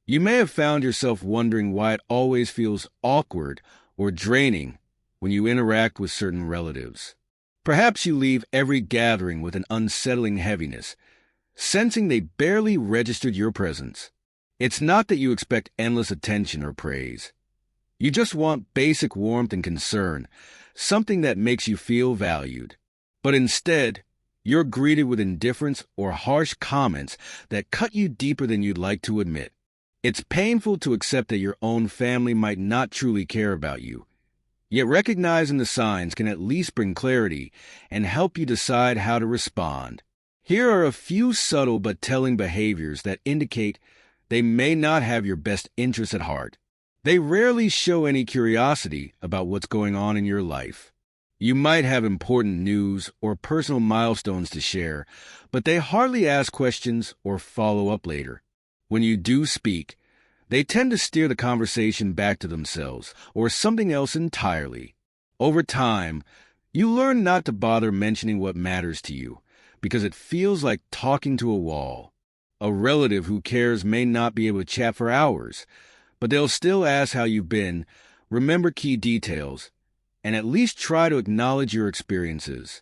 You may have found yourself wondering why it always feels awkward or draining when you interact with certain relatives. Perhaps you leave every gathering with an unsettling heaviness, sensing they barely registered your presence. It's not that you expect endless attention or praise. You just want basic warmth and concern, something that makes you feel valued. But instead, you're greeted with indifference or harsh comments that cut you deeper than you'd like to admit. It's painful to accept that your own family might not truly care about you. Yet recognizing the signs can at least bring clarity and help you decide how to respond. Here are a few subtle but telling behaviors that indicate they may not have your best interests at heart. They rarely show any curiosity about what's going on in your life. You might have important news or personal milestones to share, but they hardly ask questions or follow up later. When you do speak, they tend to steer the conversation back to themselves or something else entirely. Over time, you learn not to bother mentioning what matters to you, because it feels like talking to a wall. A relative who cares may not be able to chat for hours, but they'll still ask how you've been, remember key details, and at least try to acknowledge your experiences.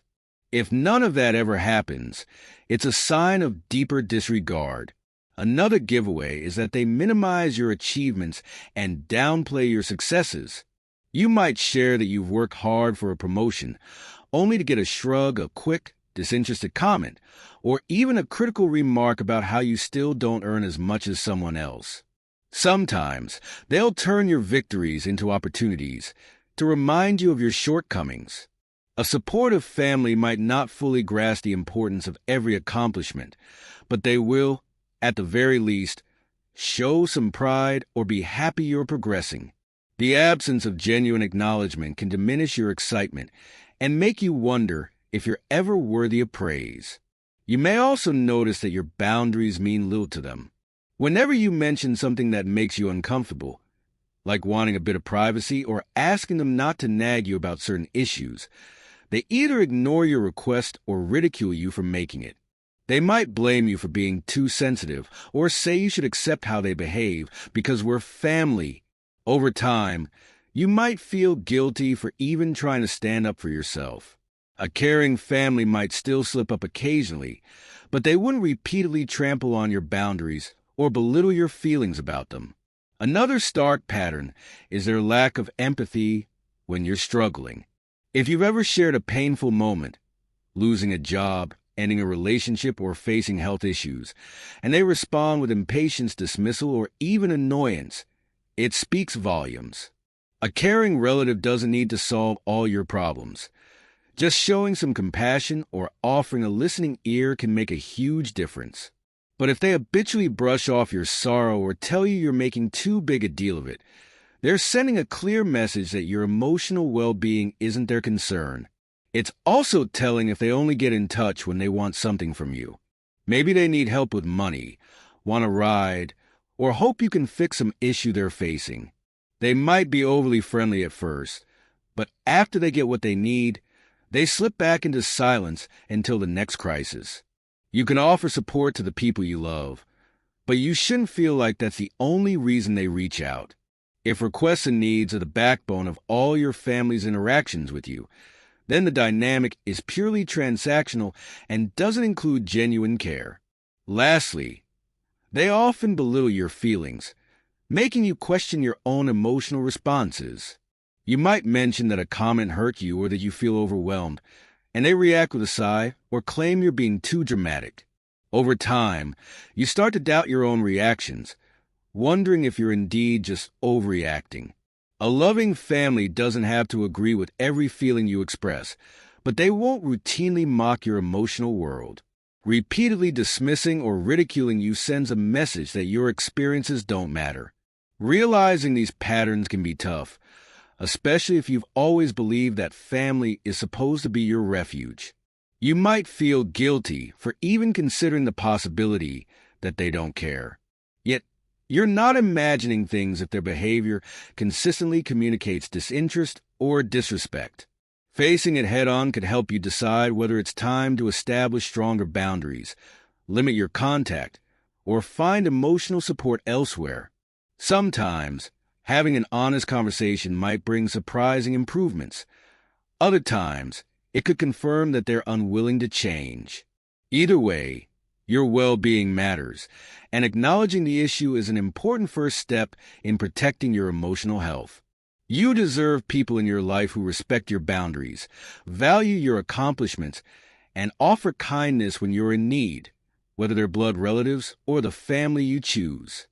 If none of that ever happens, it's a sign of deeper disregard. Another giveaway is that they minimize your achievements and downplay your successes. You might share that you've worked hard for a promotion, only to get a shrug, a quick, disinterested comment, or even a critical remark about how you still don't earn as much as someone else. Sometimes, they'll turn your victories into opportunities to remind you of your shortcomings. A supportive family might not fully grasp the importance of every accomplishment, but they will, at the very least, show some pride or be happy you're progressing. The absence of genuine acknowledgement can diminish your excitement and make you wonder if you're ever worthy of praise. You may also notice that your boundaries mean little to them. Whenever you mention something that makes you uncomfortable, like wanting a bit of privacy or asking them not to nag you about certain issues, they either ignore your request or ridicule you for making it. They might blame you for being too sensitive or say you should accept how they behave because we're family. Over time, you might feel guilty for even trying to stand up for yourself. A caring family might still slip up occasionally, but they wouldn't repeatedly trample on your boundaries or belittle your feelings about them. Another stark pattern is their lack of empathy when you're struggling. If you've ever shared a painful moment, losing a job, ending a relationship, or facing health issues, and they respond with impatience, dismissal, or even annoyance, it speaks volumes. A caring relative doesn't need to solve all your problems. Just showing some compassion or offering a listening ear can make a huge difference. But if they habitually brush off your sorrow or tell you you're making too big a deal of it, they're sending a clear message that your emotional well-being isn't their concern. It's also telling if they only get in touch when they want something from you. Maybe they need help with money, want a ride, or hope you can fix some issue they're facing. They might be overly friendly at first, but after they get what they need, they slip back into silence until the next crisis. You can offer support to the people you love, but you shouldn't feel like that's the only reason they reach out. If requests and needs are the backbone of all your family's interactions with you, then the dynamic is purely transactional and doesn't include genuine care. Lastly, they often belittle your feelings, making you question your own emotional responses. You might mention that a comment hurt you or that you feel overwhelmed, and they react with a sigh or claim you're being too dramatic. Over time, you start to doubt your own reactions, wondering if you're indeed just overreacting. A loving family doesn't have to agree with every feeling you express, but they won't routinely mock your emotional world. Repeatedly dismissing or ridiculing you sends a message that your experiences don't matter. Realizing these patterns can be tough, especially if you've always believed that family is supposed to be your refuge. You might feel guilty for even considering the possibility that they don't care. Yet, you're not imagining things if their behavior consistently communicates disinterest or disrespect. Facing it head-on could help you decide whether it's time to establish stronger boundaries, limit your contact, or find emotional support elsewhere. Sometimes, having an honest conversation might bring surprising improvements. Other times, it could confirm that they're unwilling to change. Either way, your well-being matters, and acknowledging the issue is an important first step in protecting your emotional health. You deserve people in your life who respect your boundaries, value your accomplishments, and offer kindness when you're in need, whether they're blood relatives or the family you choose.